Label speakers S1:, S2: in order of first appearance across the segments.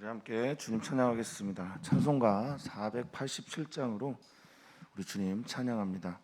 S1: 우리 함께 주님 찬양하겠습니다. 찬송가 487장으로 우리 주님 찬양합니다.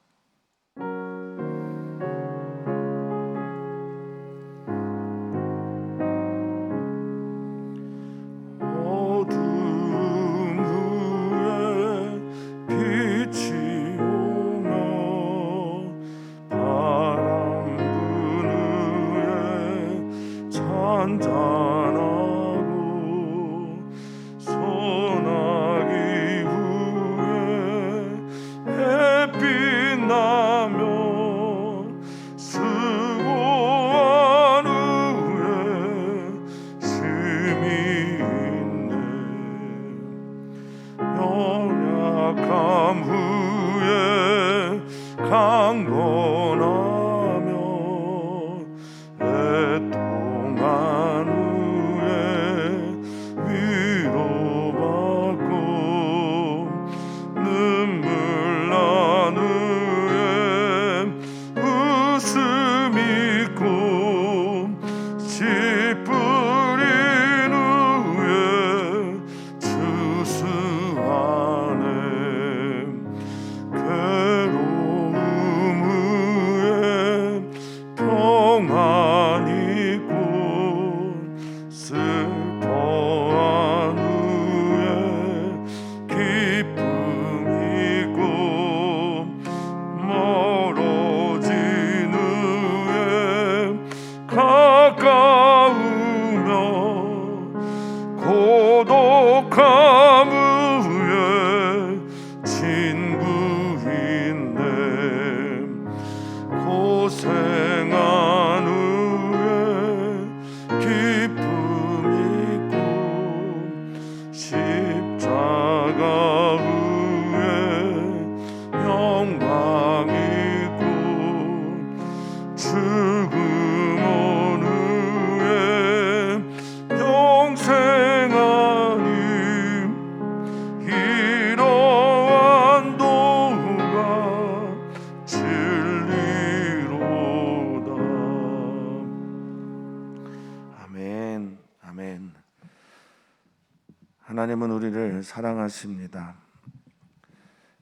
S1: 하나님은 우리를 사랑하십니다.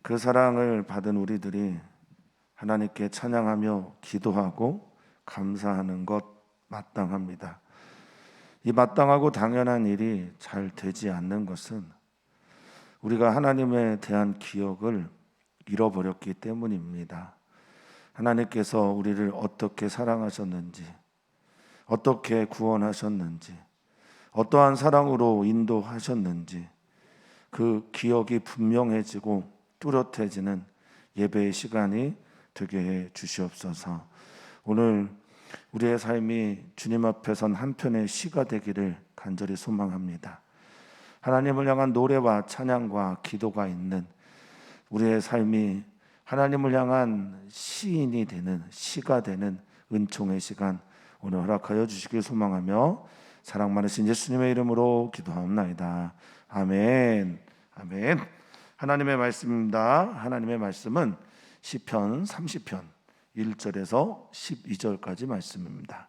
S1: 그 사랑을 받은 우리들이 하나님께 찬양하며 기도하고 감사하는 것 마땅합니다. 이 마땅하고 당연한 일이 잘 되지 않는 것은 우리가 하나님에 대한 기억을 잃어버렸기 때문입니다. 하나님께서 우리를 어떻게 사랑하셨는지, 어떻게 구원하셨는지, 어떠한 사랑으로 인도하셨는지 그 기억이 분명해지고 뚜렷해지는 예배의 시간이 되게 해 주시옵소서. 오늘 우리의 삶이 주님 앞에 선 한편의 시가 되기를 간절히 소망합니다. 하나님을 향한 노래와 찬양과 기도가 있는 우리의 삶이 하나님을 향한 시인이 되는, 시가 되는 은총의 시간 오늘 허락하여 주시길 소망하며 사랑 많으신 예수님의 이름으로 기도하옵나이다. 아멘. 아멘. 하나님의 말씀입니다. 하나님의 말씀은 시편 30편 1절에서 12절까지 말씀입니다.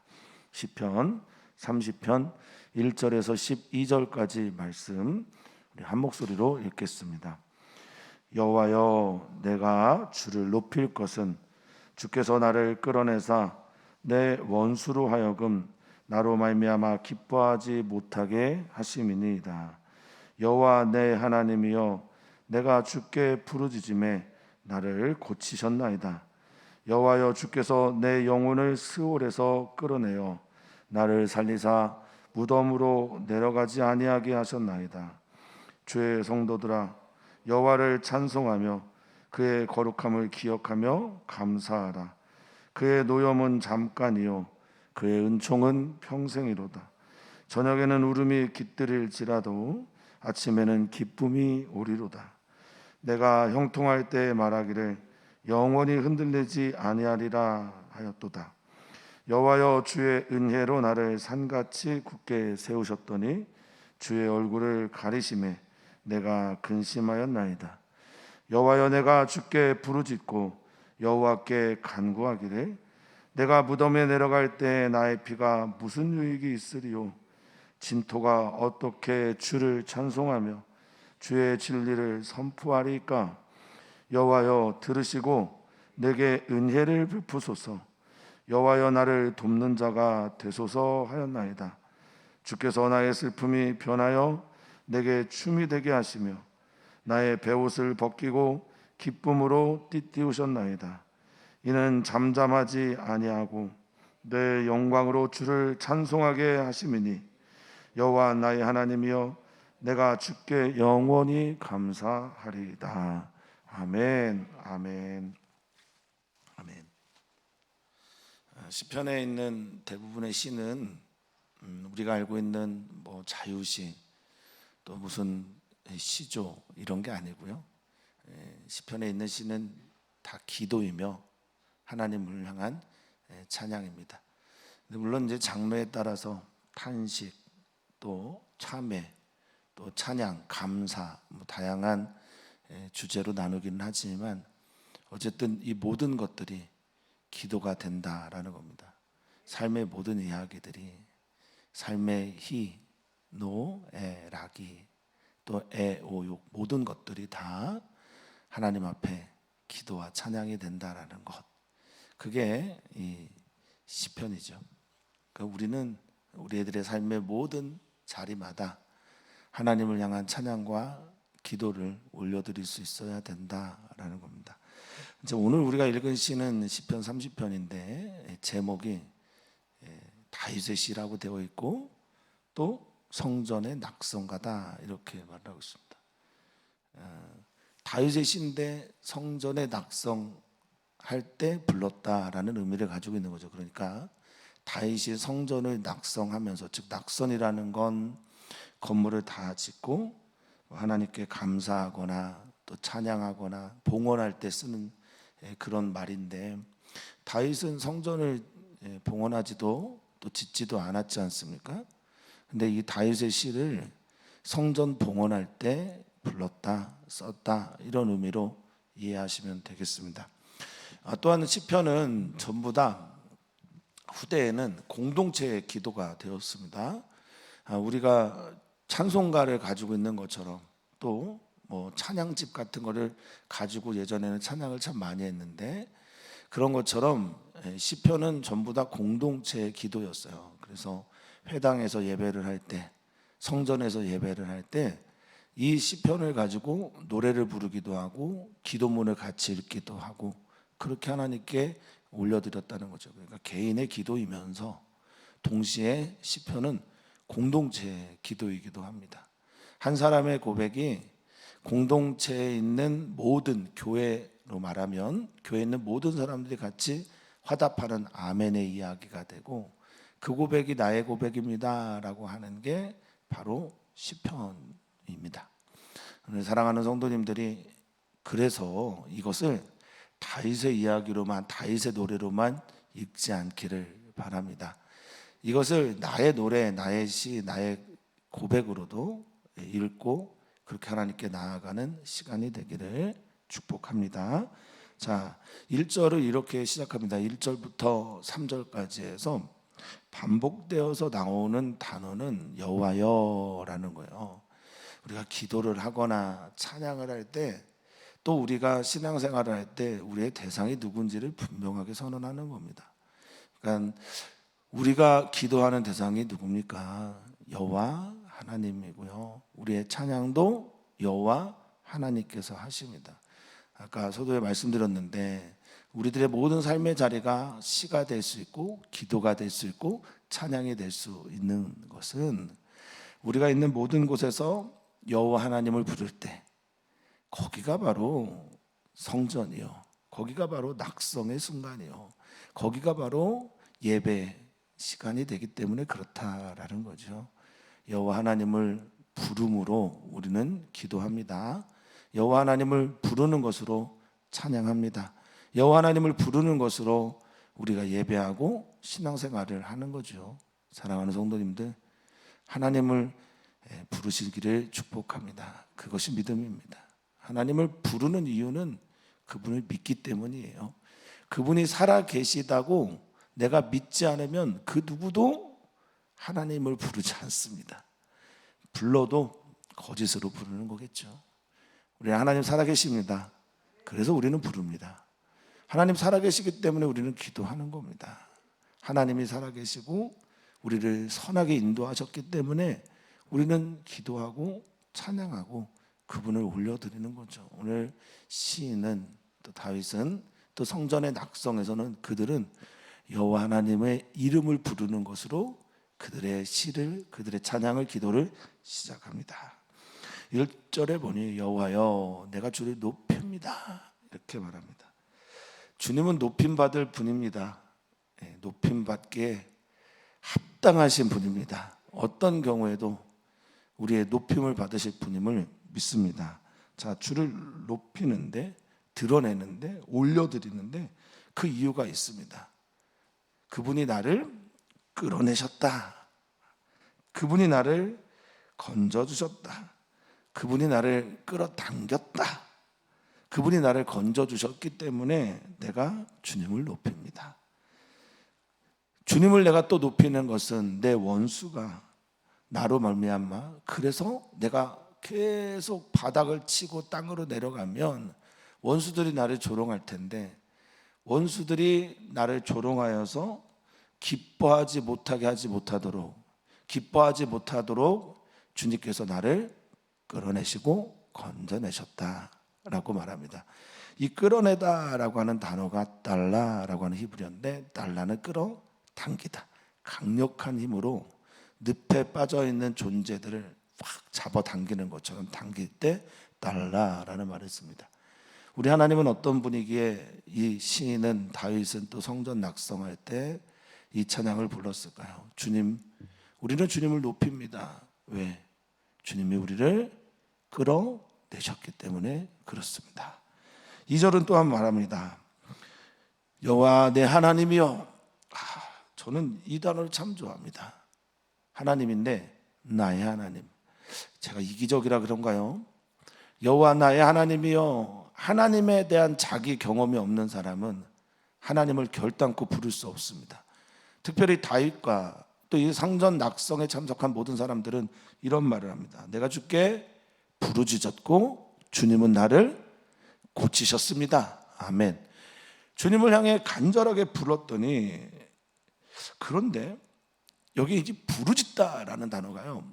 S1: 시편 30편 1절에서 12절까지 말씀 우리 한 목소리로 읽겠습니다. 여호와여, 내가 주를 높일 것은 주께서 나를 끌어내사 내 원수로 하여금 나로 말미암아 기뻐하지 못하게 하심이니이다. 여호와 내 하나님이여, 내가 주께 부르짖음에 나를 고치셨나이다. 여호와여, 주께서 내 영혼을 스올에서 끌어내어 나를 살리사 무덤으로 내려가지 아니하게 하셨나이다. 주의 성도들아, 여호와를 찬송하며 그의 거룩함을 기억하며 감사하라. 그의 노염은 잠깐이요 그의 은총은 평생이로다. 저녁에는 울음이 깃들일지라도 아침에는 기쁨이 오리로다. 내가 형통할 때 말하기를 영원히 흔들리지 아니하리라 하였도다. 여호와여, 주의 은혜로 나를 산같이 굳게 세우셨더니 주의 얼굴을 가리심에 내가 근심하였나이다. 여호와여, 내가 주께 부르짖고 여호와께 간구하기를 내가 무덤에 내려갈 때 나의 피가 무슨 유익이 있으리요? 진토가 어떻게 주를 찬송하며 주의 진리를 선포하리까? 여호와여 들으시고 내게 은혜를 베푸소서. 여호와여 나를 돕는 자가 되소서 하였나이다. 주께서 나의 슬픔이 변하여 내게 춤이 되게 하시며 나의 베옷을 벗기고 기쁨으로 띠띠우셨나이다. 이는 잠잠하지 아니하고 내 영광으로 주를 찬송하게 하심이니 여호와 나의 하나님이여 내가 주께 영원히 감사하리이다. 아멘. 아멘. 아멘. 시편에 있는 대부분의 시는 우리가 알고 있는 뭐 자유시 또 무슨 시조 이런 게 아니고요. 시편에 있는 시는 다 기도이며 하나님을 향한 찬양입니다. 물론 이제 장르에 따라서 탄식, 또 참회, 또 찬양, 감사, 뭐 다양한 주제로 나누기는 하지만 어쨌든 이 모든 것들이 기도가 된다라는 겁니다. 삶의 모든 이야기들이 삶의 희, 노, 애, 락이 또 애, 오, 욕 모든 것들이 다 하나님 앞에 기도와 찬양이 된다라는 것, 그게 이 시편이죠. 그러니까 우리는 우리들의 삶의 모든 자리마다 하나님을 향한 찬양과 기도를 올려드릴 수 있어야 된다라는 겁니다. 이제 오늘 우리가 읽은 시는 시편 30편인데 제목이 다윗의 시라고 되어 있고 또 성전의 낙성가다 이렇게 말하고 있습니다. 다윗의 시인데 성전의 낙성할 때 불렀다라는 의미를 가지고 있는 거죠. 그러니까 다윗이 성전을 낙성하면서, 즉 낙선이라는 건 건물을 다 짓고 하나님께 감사하거나 또 찬양하거나 봉헌할 때 쓰는 그런 말인데, 다윗은 성전을 봉헌하지도 또 짓지도 않았지 않습니까? 근데 이 다윗의 시를 성전 봉헌할 때 불렀다, 썼다 이런 의미로 이해하시면 되겠습니다. 또한 시편은 전부 다 후대에는 공동체의 기도가 되었습니다. 우리가 찬송가를 가지고 있는 것처럼 또 뭐 찬양집 같은 거를 가지고 예전에는 찬양을 참 많이 했는데, 그런 것처럼 시편은 전부 다 공동체의 기도였어요. 그래서 회당에서 예배를 할 때, 성전에서 예배를 할 때 이 시편을 가지고 노래를 부르기도 하고 기도문을 같이 읽기도 하고 그렇게 하나님께 올려드렸다는 거죠. 그러니까 개인의 기도이면서 동시에 시편은 공동체의 기도이기도 합니다. 한 사람의 고백이 공동체에 있는 모든, 교회로 말하면 교회에 있는 모든 사람들이 같이 화답하는 아멘의 이야기가 되고, 그 고백이 나의 고백입니다 라고 하는 게 바로 시편입니다. 사랑하는 성도님들이 그래서 이것을 다윗의 이야기로만, 다윗의 노래로만 읽지 않기를 바랍니다. 이것을 나의 노래, 나의 시, 나의 고백으로도 읽고 그렇게 하나님께 나아가는 시간이 되기를 축복합니다. 자, 1절을 이렇게 시작합니다. 1절부터 3절까지 해서 반복되어서 나오는 단어는 여호와여라는 거예요. 우리가 기도를 하거나 찬양을 할 때, 또 우리가 신앙생활을 할 때 우리의 대상이 누군지를 분명하게 선언하는 겁니다. 그러니까 우리가 기도하는 대상이 누굽니까? 여호와 하나님이고요. 우리의 찬양도 여호와 하나님께서 하십니다. 아까 서두에 말씀드렸는데 우리들의 모든 삶의 자리가 시가 될 수 있고 기도가 될 수 있고 찬양이 될 수 있는 것은, 우리가 있는 모든 곳에서 여호와 하나님을 부를 때 거기가 바로 성전이요, 거기가 바로 낙성의 순간이요, 거기가 바로 예배 시간이 되기 때문에 그렇다라는 거죠. 여호와 하나님을 부름으로 우리는 기도합니다. 여호와 하나님을 부르는 것으로 찬양합니다. 여호와 하나님을 부르는 것으로 우리가 예배하고 신앙생활을 하는 거죠. 사랑하는 성도님들, 하나님을 부르시기를 축복합니다. 그것이 믿음입니다. 하나님을 부르는 이유는 그분을 믿기 때문이에요. 그분이 살아 계시다고 내가 믿지 않으면 그 누구도 하나님을 부르지 않습니다. 불러도 거짓으로 부르는 거겠죠. 우리 하나님 살아계십니다. 그래서 우리는 부릅니다. 하나님 살아계시기 때문에 우리는 기도하는 겁니다. 하나님이 살아계시고 우리를 선하게 인도하셨기 때문에 우리는 기도하고 찬양하고 그분을 올려드리는 거죠. 오늘 시인은 또 다윗은 또 성전의 낙성에서는 그들은 여호와 하나님의 이름을 부르는 것으로 그들의 시를, 그들의 찬양을, 기도를 시작합니다. 1절에 보니 여호와여 내가 주를 높입니다 이렇게 말합니다. 주님은 높임받을 분입니다. 높임받기에 합당하신 분입니다. 어떤 경우에도 우리의 높임을 받으실 분임을 믿습니다. 자, 주를 높이는데, 드러내는데, 올려드리는데 그 이유가 있습니다. 그분이 나를 끌어내셨다. 그분이 나를 건져주셨다. 그분이 나를 끌어당겼다. 그분이 나를 건져주셨기 때문에 내가 주님을 높입니다. 주님을 내가 또 높이는 것은 내 원수가 나로 말미암아, 그래서 내가 계속 바닥을 치고 땅으로 내려가면 원수들이 나를 조롱할 텐데, 원수들이 나를 조롱하여서 기뻐하지 못하게 하지 못하도록, 기뻐하지 못하도록 주님께서 나를 끌어내시고 건져내셨다라고 말합니다. 이 끌어내다라고 하는 단어가 달라라고 하는 히브리어인데, 달라는 끌어당기다, 강력한 힘으로 늪에 빠져있는 존재들을 확 잡아당기는 것처럼 당길 때 달라라는 말을 씁니다. 우리 하나님은 어떤 분이기에 이 시인은, 다윗은 또 성전 낙성할 때 이 찬양을 불렀을까요? 주님, 우리는 주님을 높입니다. 왜? 주님이 우리를 끌어내셨기 때문에 그렇습니다. 2절은 또한 말합니다. 여호와 내 하나님이여. 저는 이 단어를 참 좋아합니다. 하나님인데 나의 하나님. 제가 이기적이라 그런가요? 여호와 나의 하나님이여. 하나님에 대한 자기 경험이 없는 사람은 하나님을 결단코 부를 수 없습니다. 특별히 다윗과 또 이 상전 낙성에 참석한 모든 사람들은 이런 말을 합니다. 내가 주께 부르짖었고 주님은 나를 고치셨습니다. 아멘. 주님을 향해 간절하게 불렀더니, 그런데 여기 이제 부르짖다라는 단어가요,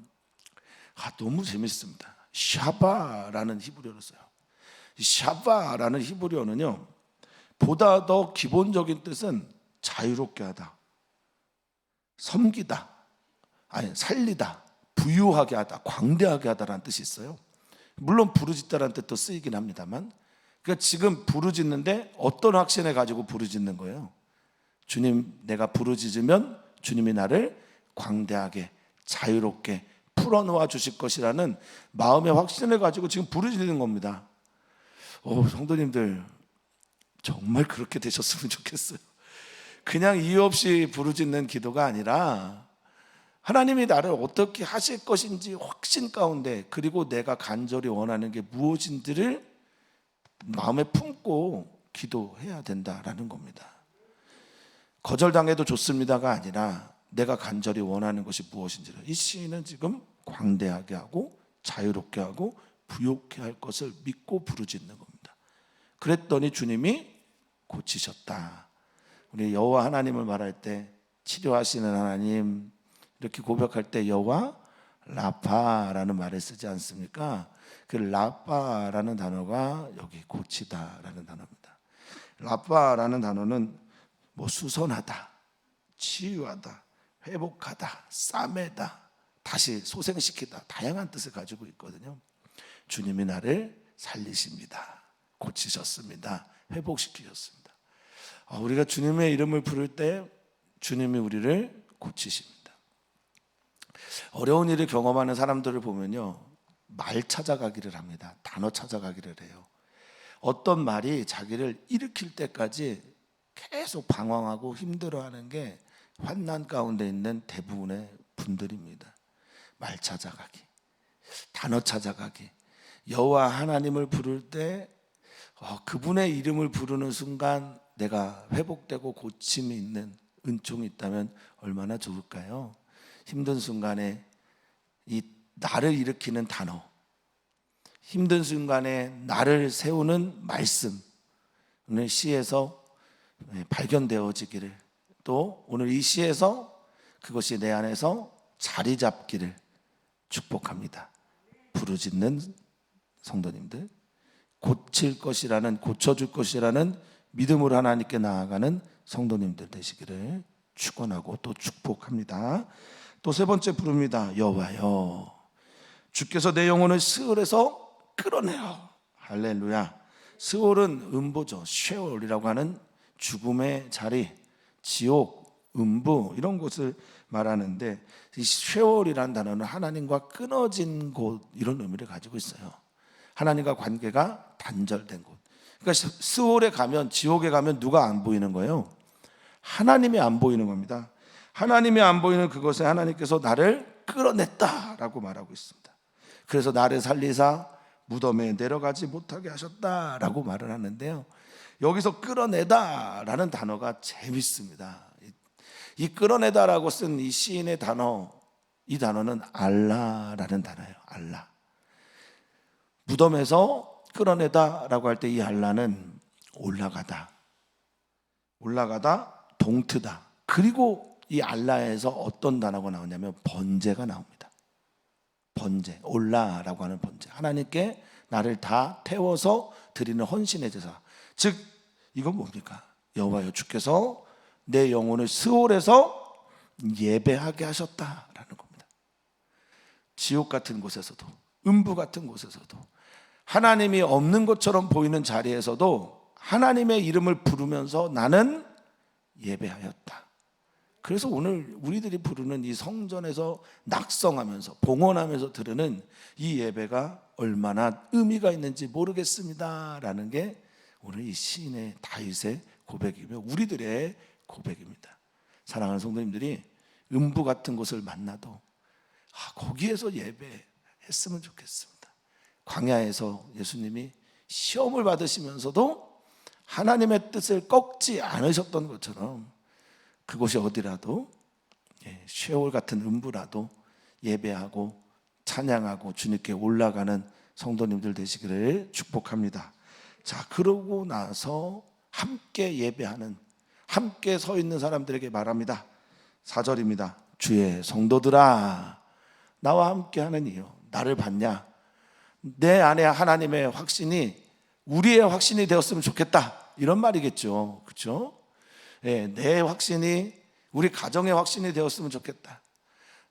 S1: 너무 재밌습니다. 샤바라는 히브리어를 써요. 샤바라는 히브리어는요, 보다 더 기본적인 뜻은 자유롭게 하다, 섬기다, 아니 살리다, 부유하게 하다, 광대하게 하다라는 뜻이 있어요. 물론 부르짖다라는 뜻도 쓰이긴 합니다만, 그러니까 지금 부르짖는데 어떤 확신을 가지고 부르짖는 거예요? 주님, 내가 부르짖으면 주님이 나를 광대하게, 자유롭게 풀어놓아 주실 것이라는 마음의 확신을 가지고 지금 부르짖는 겁니다. 성도님들 정말 그렇게 되셨으면 좋겠어요. 그냥 이유 없이 부르짖는 기도가 아니라 하나님이 나를 어떻게 하실 것인지 확신 가운데, 그리고 내가 간절히 원하는 게 무엇인지를 마음에 품고 기도해야 된다라는 겁니다. 거절당해도 좋습니다가 아니라 내가 간절히 원하는 것이 무엇인지를, 이 시인은 지금 광대하게 하고 자유롭게 하고 부욕해 할 것을 믿고 부르짖는 겁니다. 그랬더니 주님이 고치셨다. 우리 여호와 하나님을 말할 때 치료하시는 하나님 이렇게 고백할 때 여호와 라파라는 말을 쓰지 않습니까? 그 라파라는 단어가 여기 고치다라는 단어입니다. 라파라는 단어는 수선하다, 치유하다, 회복하다, 싸매다, 다시 소생시키다, 다양한 뜻을 가지고 있거든요. 주님이 나를 살리십니다. 고치셨습니다. 회복시키셨습니다. 우리가 주님의 이름을 부를 때 주님이 우리를 고치십니다. 어려운 일을 경험하는 사람들을 보면요, 말 찾아가기를 합니다. 단어 찾아가기를 해요. 어떤 말이 자기를 일으킬 때까지 계속 방황하고 힘들어하는 게 환난 가운데 있는 대부분의 분들입니다. 말 찾아가기, 단어 찾아가기. 여호와 하나님을 부를 때 그분의 이름을 부르는 순간 내가 회복되고 고침이 있는 은총이 있다면 얼마나 좋을까요? 힘든 순간에 이 나를 일으키는 단어, 힘든 순간에 나를 세우는 말씀, 오늘 시에서 발견되어지기를, 또 오늘 이 시에서 그것이 내 안에서 자리 잡기를 축복합니다. 부르짖는 성도님들, 고쳐줄 것이라는 믿음으로 하나님께 나아가는 성도님들 되시기를 축원하고 또 축복합니다. 또 세 번째 부릅니다. 여호와여, 주께서 내 영혼을 스올에서 끌어내어. 할렐루야. 스올은 음부죠. 쉐올이라고 하는 죽음의 자리, 지옥, 음부 이런 곳을 말하는데, 이 쉐올이라는 단어는 하나님과 끊어진 곳 이런 의미를 가지고 있어요. 하나님과 관계가 단절된 곳. 그러니까 스올에 가면, 지옥에 가면 누가 안 보이는 거예요? 하나님이 안 보이는 겁니다. 하나님이 안 보이는 그곳에 하나님께서 나를 끌어냈다라고 말하고 있습니다. 그래서 나를 살리사 무덤에 내려가지 못하게 하셨다라고 말을 하는데요, 여기서 끌어내다라는 단어가 재밌습니다. 이 끌어내다라고 쓴 이 시인의 단어, 이 단어는 알라라는 단어예요. 알라. 무덤에서 끌어내다라고 할 때 이 알라는 올라가다, 동트다. 그리고 이 알라에서 어떤 단어가 나오냐면 번제가 나옵니다. 번제, 올라라고 하는 번제. 하나님께 나를 다 태워서 드리는 헌신의 제사. 즉 이건 뭡니까? 여호와여, 주께서 내 영혼을 스올에서 예배하게 하셨다라는 겁니다. 지옥 같은 곳에서도, 음부 같은 곳에서도, 하나님이 없는 것처럼 보이는 자리에서도 하나님의 이름을 부르면서 나는 예배하였다. 그래서 오늘 우리들이 부르는 이 성전에서 낙성하면서 봉헌하면서 드리는 이 예배가 얼마나 의미가 있는지 모르겠습니다 라는 게 오늘 이 시인의 다윗의 고백이며 우리들의 고백입니다. 사랑하는 성도님들이 음부 같은 곳을 만나도 거기에서 예배했으면 좋겠습니다. 광야에서 예수님이 시험을 받으시면서도 하나님의 뜻을 꺾지 않으셨던 것처럼 그곳이 어디라도, 쉐올 같은 음부라도 예배하고 찬양하고 주님께 올라가는 성도님들 되시기를 축복합니다. 자, 그러고 나서 함께 예배하는, 함께 서 있는 사람들에게 말합니다. 4절입니다. 주의 성도들아, 나와 함께 하는 이유, 나를 봤냐? 내 안에 하나님의 확신이 우리의 확신이 되었으면 좋겠다, 이런 말이겠죠. 그렇죠? 내 확신이 우리 가정의 확신이 되었으면 좋겠다.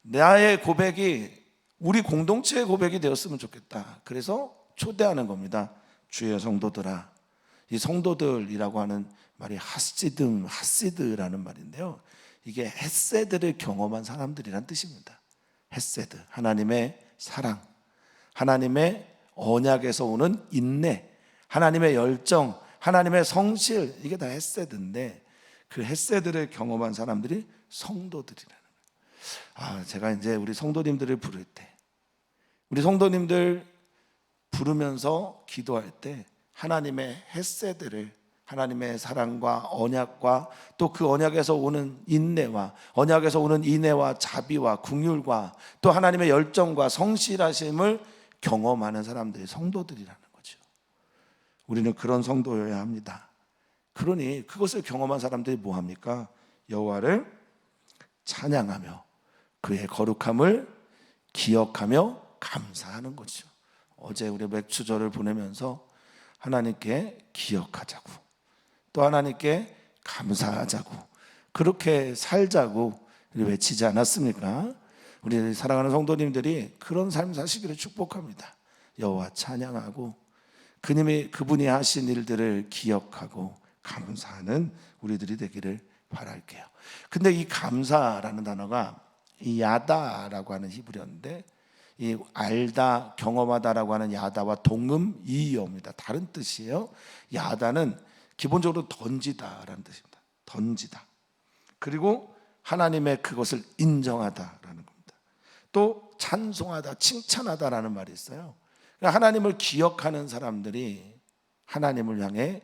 S1: 나의 고백이 우리 공동체의 고백이 되었으면 좋겠다. 그래서 초대하는 겁니다. 주의 성도들아. 이 성도들이라고 하는 말이 하시드라는 말인데요, 이게 헤세드를 경험한 사람들이란 뜻입니다. 헤세드, 하나님의 사랑, 하나님의 언약에서 오는 인내, 하나님의 열정, 하나님의 성실, 이게 다 헤세드인데 그 헤세드를 경험한 사람들이 성도들이라는 거예요. 제가 이제 우리 성도님들을 부를 때, 우리 성도님들 부르면서 기도할 때 하나님의 헤세드를, 하나님의 사랑과 언약과 또 그 언약에서 오는 인내와, 언약에서 오는 인애와 자비와 긍휼과 또 하나님의 열정과 성실하심을 경험하는 사람들이 성도들이라는 거죠. 우리는 그런 성도여야 합니다. 그러니 그것을 경험한 사람들이 뭐합니까? 여호와를 찬양하며 그의 거룩함을 기억하며 감사하는 거죠. 어제 우리 맥주절을 보내면서 하나님께 기억하자고, 또 하나님께 감사하자고, 그렇게 살자고 외치지 않았습니까? 우리 사랑하는 성도님들이 그런 삶 사시기를 축복합니다. 여호와 찬양하고 그분이 하신 일들을 기억하고 감사하는 우리들이 되기를 바랄게요. 근데 이 감사라는 단어가 이 야다라고 하는 히브리어인데, 이 알다, 경험하다라고 하는 야다와 동음 이어입니다. 다른 뜻이에요. 야다는 기본적으로 던지다라는 뜻입니다. 던지다. 그리고 하나님의 그것을 인정하다라는 겁니다. 또 찬송하다, 칭찬하다라는 말이 있어요. 그러니까 하나님을 기억하는 사람들이 하나님을 향해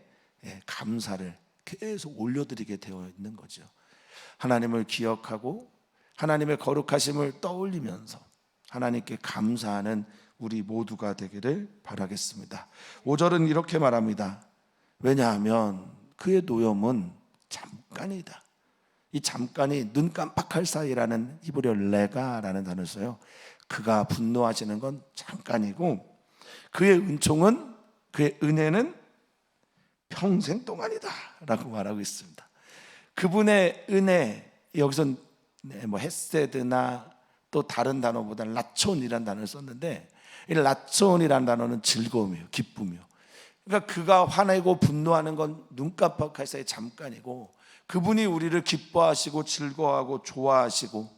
S1: 감사를 계속 올려드리게 되어 있는 거죠. 하나님을 기억하고 하나님의 거룩하심을 떠올리면서 하나님께 감사하는 우리 모두가 되기를 바라겠습니다. 5절은 이렇게 말합니다. 왜냐하면 그의 노염은 잠깐이다. 이 잠깐이 눈 깜빡할 사이라는 히브리어 레가라는 단어를 써요. 그가 분노하시는 건 잠깐이고 그의 은총은, 그의 은혜는 평생 동안이다 라고 말하고 있습니다. 그분의 은혜, 여기서 뭐 헤세드나 또 다른 단어보다 라촌이라는 단어를 썼는데, 이 라촌이라는 단어는 즐거움이에요, 기쁨이요. 그러니까 그가 화내고 분노하는 건 눈 깜빡할 사이 잠깐이고, 그분이 우리를 기뻐하시고 즐거워하고 좋아하시고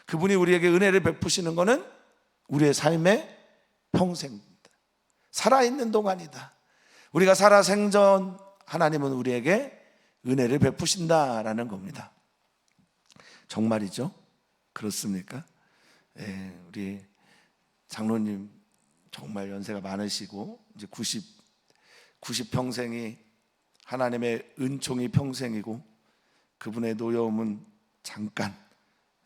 S1: 그분이 우리에게 은혜를 베푸시는 것은 우리의 삶의 평생입니다. 살아있는 동안이다. 우리가 살아 생전 하나님은 우리에게 은혜를 베푸신다라는 겁니다. 정말이죠? 그렇습니까? 예, 우리 장로님 정말 연세가 많으시고 이제 90평생이 하나님의 은총이 평생이고 그분의 노여움은 잠깐,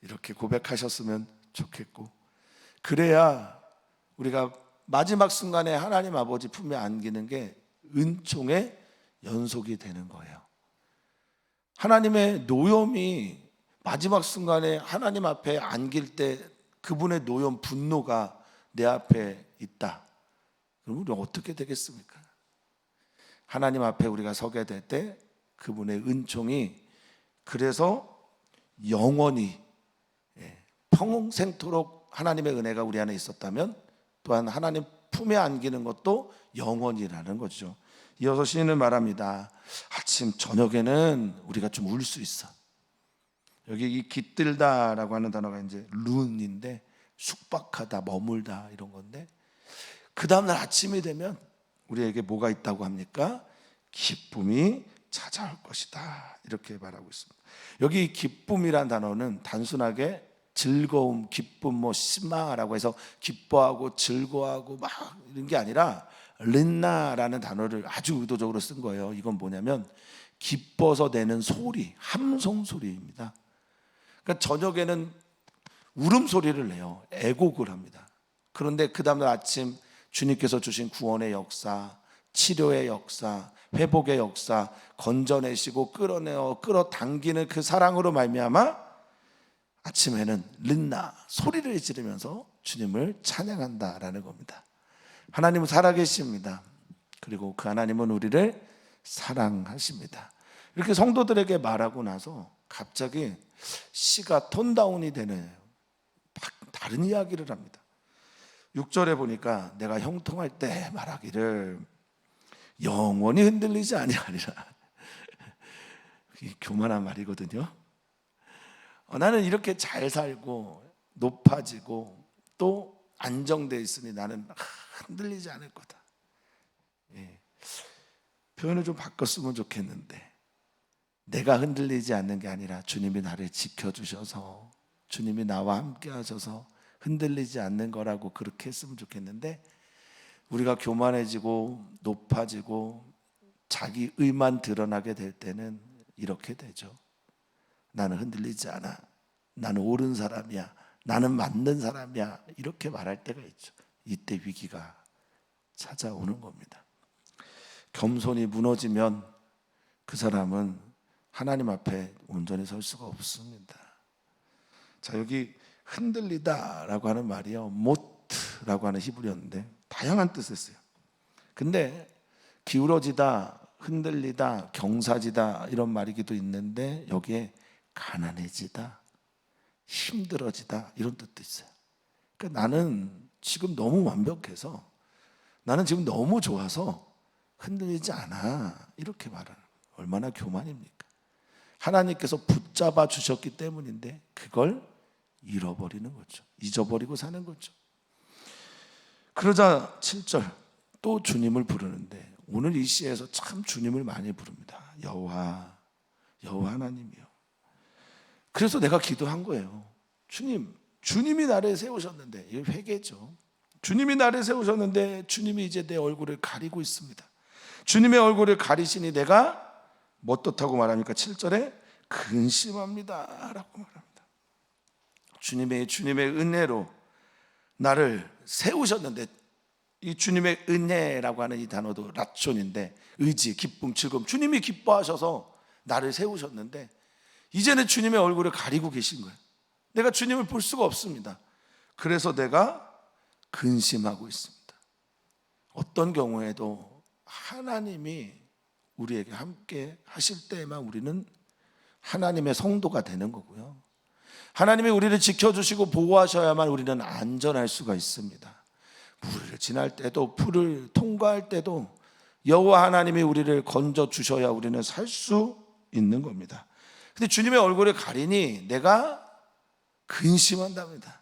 S1: 이렇게 고백하셨으면 좋겠고, 그래야 우리가 마지막 순간에 하나님 아버지 품에 안기는 게 은총의 연속이 되는 거예요. 하나님의 노여움이 마지막 순간에 하나님 앞에 안길 때 그분의 노여움, 분노가 내 앞에 있다. 그럼 우리 어떻게 되겠습니까? 하나님 앞에 우리가 서게 될 때 그분의 은총이 그래서 영원히 평생토록 하나님의 은혜가 우리 안에 있었다면 또한 하나님 품에 안기는 것도 영원이라는 거죠. 이어서 시인은 말합니다. 아침 저녁에는 우리가 좀 울 수 있어. 여기 이 깃들다라고 하는 단어가 이제 룬인데 숙박하다, 머물다 이런 건데, 그 다음날 아침이 되면 우리에게 뭐가 있다고 합니까? 기쁨이 찾아올 것이다, 이렇게 말하고 있습니다. 여기 기쁨이란 단어는 단순하게 즐거움, 기쁨, 뭐 심마라고 해서 기뻐하고 즐거워하고 막 이런 게 아니라 린나라는 단어를 아주 의도적으로 쓴 거예요. 이건 뭐냐면 기뻐서 내는 소리, 함성 소리입니다. 그러니까 저녁에는 울음소리를 내요. 애곡을 합니다. 그런데 그 다음날 아침 주님께서 주신 구원의 역사, 치료의 역사, 회복의 역사, 건져내시고 끌어당기는 그 사랑으로 말미암아 아침에는 린나, 소리를 지르면서 주님을 찬양한다라는 겁니다. 하나님은 살아계십니다. 그리고 그 하나님은 우리를 사랑하십니다. 이렇게 성도들에게 말하고 나서 갑자기 시가 톤다운이 되는 다른 이야기를 합니다. 6절에 보니까 내가 형통할 때 말하기를 영원히 흔들리지 아니하리라. 교만한 말이거든요. 나는 이렇게 잘 살고 높아지고 또 안정되어 있으니 나는 흔들리지 않을 거다. 표현을 좀 바꿨으면 좋겠는데, 내가 흔들리지 않는 게 아니라 주님이 나를 지켜주셔서 주님이 나와 함께 하셔서 흔들리지 않는 거라고 그렇게 했으면 좋겠는데, 우리가 교만해지고 높아지고 자기 의만 드러나게 될 때는 이렇게 되죠. 나는 흔들리지 않아, 나는 옳은 사람이야, 나는 맞는 사람이야, 이렇게 말할 때가 있죠. 이때 위기가 찾아오는 겁니다. 겸손이 무너지면 그 사람은 하나님 앞에 온전히 설 수가 없습니다. 자, 여기 흔들리다라고 하는 말이요, 모트라고 하는 히브리어인데 다양한 뜻을 써요. 근데 기울어지다, 흔들리다, 경사지다 이런 말이기도 있는데 여기에 가난해지다, 힘들어지다 이런 뜻도 있어요. 그러니까 나는 지금 너무 완벽해서, 나는 지금 너무 좋아서 흔들리지 않아, 이렇게 말하는 거예요. 얼마나 교만입니까? 하나님께서 붙잡아 주셨기 때문인데 그걸 잃어버리는 거죠. 잊어버리고 사는 거죠. 그러자 7절 또 주님을 부르는데, 오늘 이 시에서 참 주님을 많이 부릅니다. 여호와, 여호와 하나님이요. 그래서 내가 기도한 거예요. 주님이 나를 세우셨는데, 이게 회개죠. 주님이 나를 세우셨는데 주님이 이제 내 얼굴을 가리고 있습니다. 주님의 얼굴을 가리시니 내가 뭣떻다고 말합니까? 7절에 근심합니다 라고 말합니다. 주님의 은혜로 나를 세우셨는데, 이 주님의 은혜라고 하는 이 단어도 라촌인데, 의지, 기쁨, 즐거움, 주님이 기뻐하셔서 나를 세우셨는데 이제는 주님의 얼굴을 가리고 계신 거예요. 내가 주님을 볼 수가 없습니다. 그래서 내가 근심하고 있습니다. 어떤 경우에도 하나님이 우리에게 함께 하실 때에만 우리는 하나님의 성도가 되는 거고요, 하나님이 우리를 지켜주시고 보호하셔야만 우리는 안전할 수가 있습니다. 물을 지날 때도, 풀을 통과할 때도 여호와 하나님이 우리를 건져 주셔야 우리는 살 수 있는 겁니다. 근데 주님의 얼굴을 가리니 내가 근심한답니다.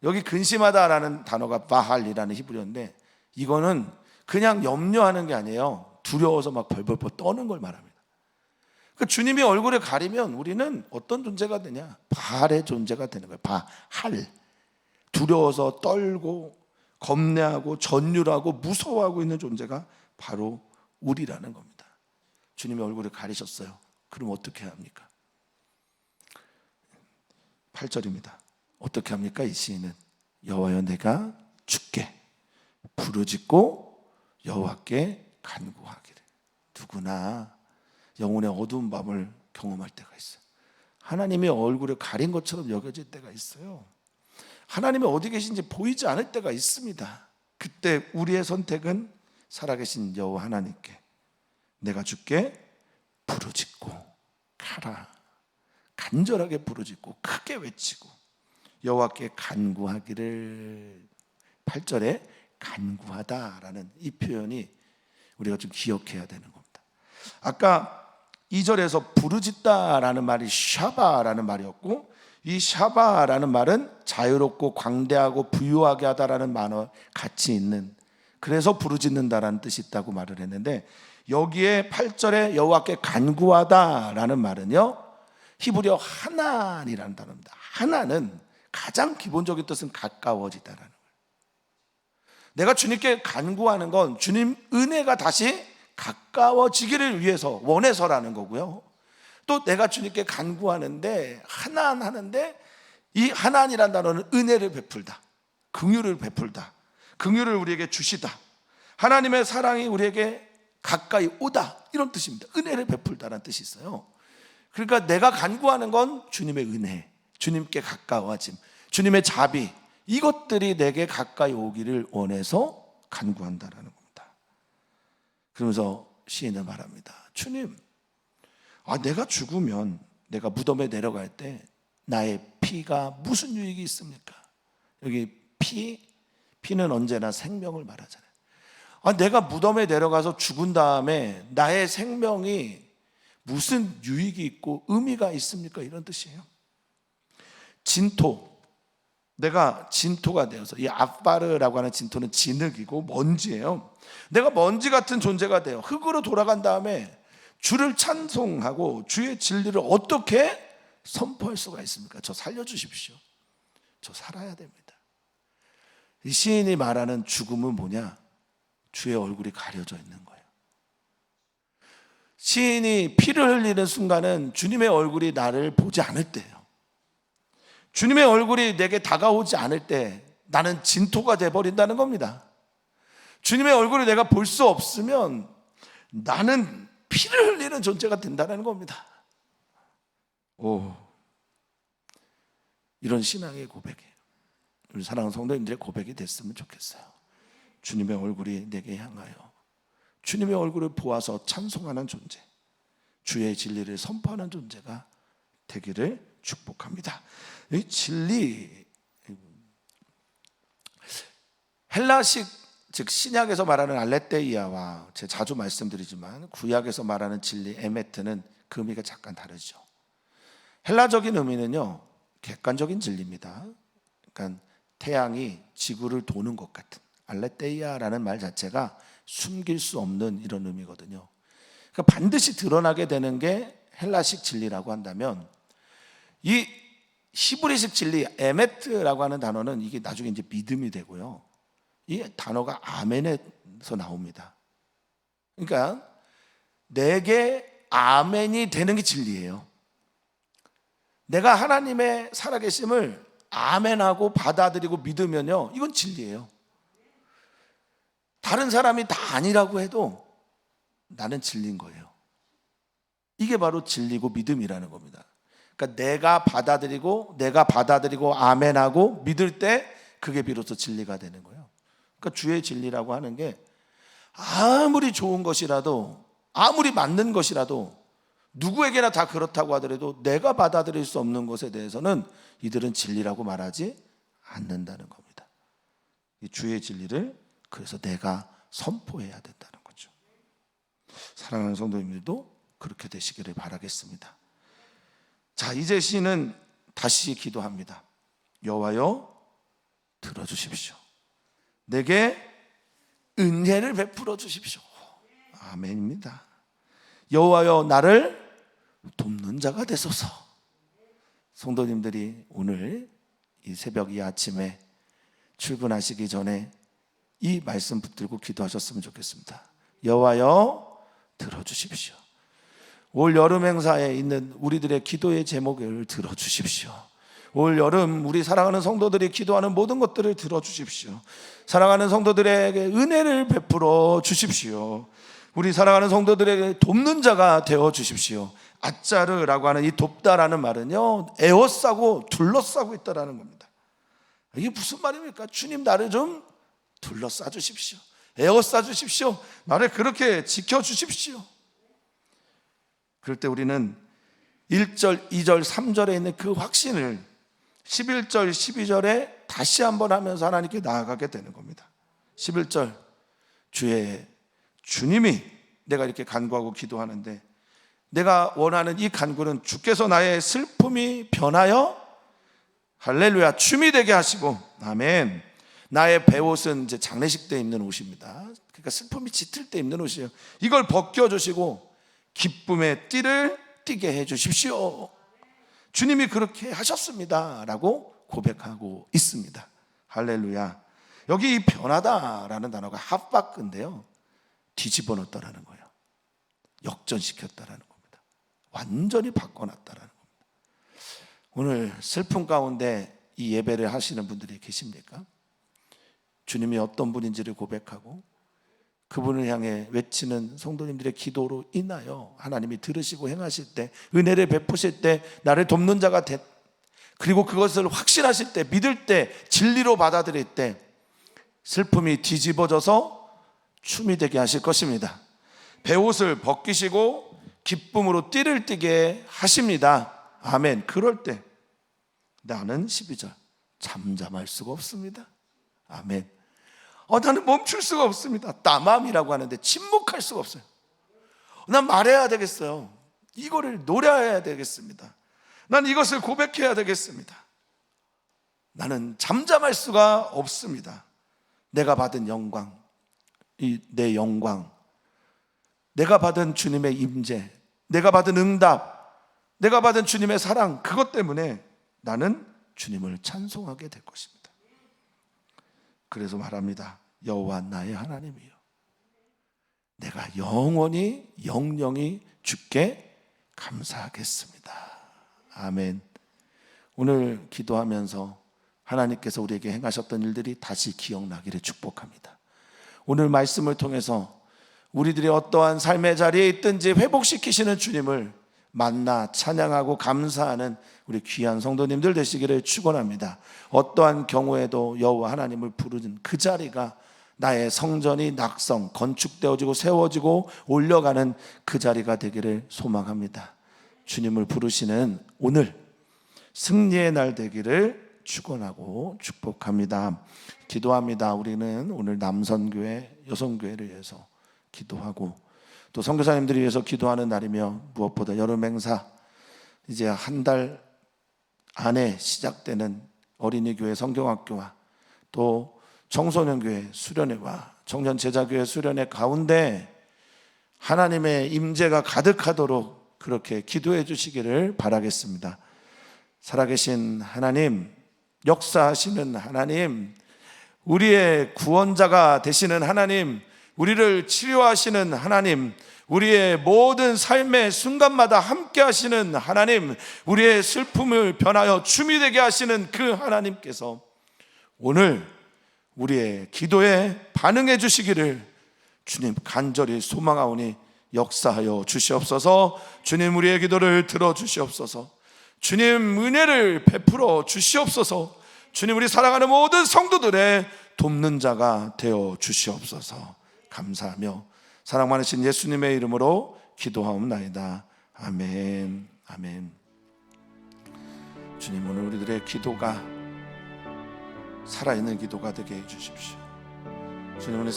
S1: 여기 근심하다라는 단어가 바할이라는 히브리어인데, 이거는 그냥 염려하는 게 아니에요. 두려워서 막 벌벌벌 떠는 걸 말합니다. 그러니까 주님의 얼굴을 가리면 우리는 어떤 존재가 되냐? 바할의 존재가 되는 거예요. 바할. 두려워서 떨고 겁내하고 전율하고 무서워하고 있는 존재가 바로 우리라는 겁니다. 주님의 얼굴을 가리셨어요. 그럼 어떻게 합니까? 8절입니다. 어떻게 합니까? 이 시인은 여호와여 내가 주께 부르짖고 여호와께 간구하기를. 누구나 영혼의 어두운 밤을 경험할 때가 있어요. 하나님의 얼굴을 가린 것처럼 여겨질 때가 있어요. 하나님이 어디 계신지 보이지 않을 때가 있습니다. 그때 우리의 선택은 살아계신 여호와 하나님께 내가 주께 부르짖고 가라. 간절하게 부르짖고 크게 외치고 여호와께 간구하기를. 8절에 간구하다라는 이 표현이 우리가 좀 기억해야 되는 겁니다. 아까 2절에서 부르짖다라는 말이 샤바라는 말이었고, 이 샤바라는 말은 자유롭고 광대하고 부유하게 하다라는 말과 같이 있는, 그래서 부르짖는다라는 뜻이 있다고 말을 했는데, 여기에 8절에 여호와께 간구하다라는 말은요, 히브리어 하나니라는 단어입니다. 하나는 가장 기본적인 뜻은 가까워지다라는 거예요. 내가 주님께 간구하는 건 주님 은혜가 다시 가까워지기를 위해서, 원해서라는 거고요. 또 내가 주님께 간구하는데, 하나하는데, 이 하나니란 단어는 은혜를 베풀다, 긍휼을 베풀다, 긍휼을 우리에게 주시다, 하나님의 사랑이 우리에게 가까이 오다, 이런 뜻입니다. 은혜를 베풀다라는 뜻이 있어요. 그러니까 내가 간구하는 건 주님의 은혜, 주님께 가까워짐, 주님의 자비, 이것들이 내게 가까이 오기를 원해서 간구한다라는 겁니다. 그러면서 시인은 말합니다. 주님, 내가 죽으면, 내가 무덤에 내려갈 때 나의 피가 무슨 유익이 있습니까? 여기 피는 언제나 생명을 말하잖아요. 내가 무덤에 내려가서 죽은 다음에 나의 생명이 무슨 유익이 있고 의미가 있습니까? 이런 뜻이에요. 진토, 내가 진토가 되어서, 이 아파르라고 하는 진토는 진흙이고 먼지예요. 내가 먼지 같은 존재가 돼요. 흙으로 돌아간 다음에 주를 찬송하고 주의 진리를 어떻게 선포할 수가 있습니까? 저 살려주십시오. 저 살아야 됩니다. 이 시인이 말하는 죽음은 뭐냐? 주의 얼굴이 가려져 있는 거예요. 시인이 피를 흘리는 순간은 주님의 얼굴이 나를 보지 않을 때예요. 주님의 얼굴이 내게 다가오지 않을 때 나는 진토가 돼버린다는 겁니다. 주님의 얼굴을 내가 볼 수 없으면 나는 피를 흘리는 존재가 된다는 겁니다. 이런 신앙의 고백이에요. 우리 사랑하는 성도님들의 고백이 됐으면 좋겠어요. 주님의 얼굴이 내게 향하여 주님의 얼굴을 보아서 찬송하는 존재, 주의 진리를 선포하는 존재가 되기를 축복합니다. 이 진리, 헬라식, 즉 신약에서 말하는 알레테이아와 제가 자주 말씀드리지만 구약에서 말하는 진리 에메트는 그 의미가 잠깐 다르죠. 헬라적인 의미는요, 객관적인 진리입니다. 그러니까 태양이 지구를 도는 것 같은, 알레테이아라는 말 자체가 숨길 수 없는 이런 의미거든요. 그러니까 반드시 드러나게 되는 게 헬라식 진리라고 한다면, 이 히브리식 진리 에메트라고 하는 단어는 이게 나중에 이제 믿음이 되고요, 이 단어가 아멘에서 나옵니다. 그러니까 내게 아멘이 되는 게 진리예요. 내가 하나님의 살아계심을 아멘하고 받아들이고 믿으면요, 이건 진리예요. 다른 사람이 다 아니라고 해도 나는 진리인 거예요. 이게 바로 진리고 믿음이라는 겁니다. 그러니까 내가 받아들이고 아멘하고 믿을 때 그게 비로소 진리가 되는 거예요. 그러니까 주의 진리라고 하는 게 아무리 좋은 것이라도, 아무리 맞는 것이라도, 누구에게나 다 그렇다고 하더라도 내가 받아들일 수 없는 것에 대해서는 이들은 진리라고 말하지 않는다는 겁니다. 이 주의 진리를 그래서 내가 선포해야 된다는 거죠. 사랑하는 성도님들도 그렇게 되시기를 바라겠습니다. 자, 이제 시인은 다시 기도합니다. 여호와여 들어주십시오. 내게 은혜를 베풀어 주십시오. 아멘입니다. 여호와여 나를 돕는 자가 되소서. 성도님들이 오늘 이 새벽 이 아침에 출근하시기 전에 이 말씀 붙들고 기도하셨으면 좋겠습니다. 여호와여 들어주십시오. 올 여름 행사에 있는 우리들의 기도의 제목을 들어주십시오. 올 여름 우리 사랑하는 성도들이 기도하는 모든 것들을 들어주십시오. 사랑하는 성도들에게 은혜를 베풀어 주십시오. 우리 사랑하는 성도들에게 돕는 자가 되어 주십시오. 아짜르라고 하는 이 돕다라는 말은요, 에워싸고 둘러싸고 있다라는 겁니다. 이게 무슨 말입니까? 주님 나를 좀 둘러싸 주십시오. 에워싸 주십시오. 나를 그렇게 지켜주십시오. 그럴 때 우리는 1절, 2절, 3절에 있는 그 확신을 11절, 12절에 다시 한번 하면서 하나님께 나아가게 되는 겁니다. 11절, 주님이 내가 이렇게 간구하고 기도하는데 내가 원하는 이 간구는 주께서 나의 슬픔이 변하여 할렐루야 춤이 되게 하시고, 아멘. 나의 배옷은 이제 장례식 때 입는 옷입니다. 그러니까 슬픔이 짙을 때 입는 옷이에요. 이걸 벗겨주시고 기쁨의 띠를 띠게 해주십시오. 주님이 그렇게 하셨습니다 라고 고백하고 있습니다. 할렐루야. 여기 이 변하다라는 단어가 합박인데요, 뒤집어 놓았다라는 거예요. 역전시켰다라는 겁니다. 완전히 바꿔놨다라는 겁니다. 오늘 슬픔 가운데 이 예배를 하시는 분들이 계십니까? 주님이 어떤 분인지를 고백하고 그분을 향해 외치는 성도님들의 기도로 인하여 하나님이 들으시고 행하실 때, 은혜를 베푸실 때, 나를 돕는 자가 그리고 그것을 확신하실 때, 믿을 때, 진리로 받아들일 때 슬픔이 뒤집어져서 춤이 되게 하실 것입니다. 배옷을 벗기시고 기쁨으로 띠를 띠게 하십니다. 아멘. 그럴 때 나는 12절 잠잠할 수가 없습니다. 아멘. 나는 멈출 수가 없습니다. 따맘이라고 하는데 침묵할 수가 없어요. 난 말해야 되겠어요. 이거를 노래해야 되겠습니다. 난 이것을 고백해야 되겠습니다. 나는 잠잠할 수가 없습니다. 내가 받은 영광, 내 영광, 내가 받은 주님의 임재, 내가 받은 응답, 내가 받은 주님의 사랑, 그것 때문에 나는 주님을 찬송하게 될 것입니다. 그래서 말합니다. 여호와 나의 하나님이요, 내가 영원히 영영이 주께 감사하겠습니다. 아멘. 오늘 기도하면서 하나님께서 우리에게 행하셨던 일들이 다시 기억나기를 축복합니다. 오늘 말씀을 통해서 우리들이 어떠한 삶의 자리에 있든지 회복시키시는 주님을 만나 찬양하고 감사하는 우리 귀한 성도님들 되시기를 축원합니다. 어떠한 경우에도 여호와 하나님을 부르는 그 자리가 나의 성전이 낙성, 건축되어지고 세워지고 올려가는 그 자리가 되기를 소망합니다. 주님을 부르시는 오늘 승리의 날 되기를 축원하고 축복합니다. 기도합니다. 우리는 오늘 남선교회, 여성교회를 위해서 기도하고 또 선교사님들을 위해서 기도하는 날이며, 무엇보다 여름 행사 이제 한 달 안에 시작되는 어린이교회 성경학교와 또 청소년교회 수련회와 청년제자교회 수련회 가운데 하나님의 임재가 가득하도록 그렇게 기도해 주시기를 바라겠습니다. 살아계신 하나님, 역사하시는 하나님, 우리의 구원자가 되시는 하나님, 우리를 치료하시는 하나님, 우리의 모든 삶의 순간마다 함께 하시는 하나님, 우리의 슬픔을 변하여 춤이 되게 하시는 그 하나님께서 오늘 우리의 기도에 반응해 주시기를 주님 간절히 소망하오니 역사하여 주시옵소서. 주님, 우리의 기도를 들어주시옵소서. 주님, 은혜를 베풀어 주시옵소서. 주님, 우리 사랑하는 모든 성도들의 돕는 자가 되어 주시옵소서. 감사하며 사랑 많으신 예수님의 이름으로 기도하옵나이다. 아멘. 아멘. 주님, 오늘 우리들의 기도가 살아있는 기도가 되게 해 주십시오. 주님, 오늘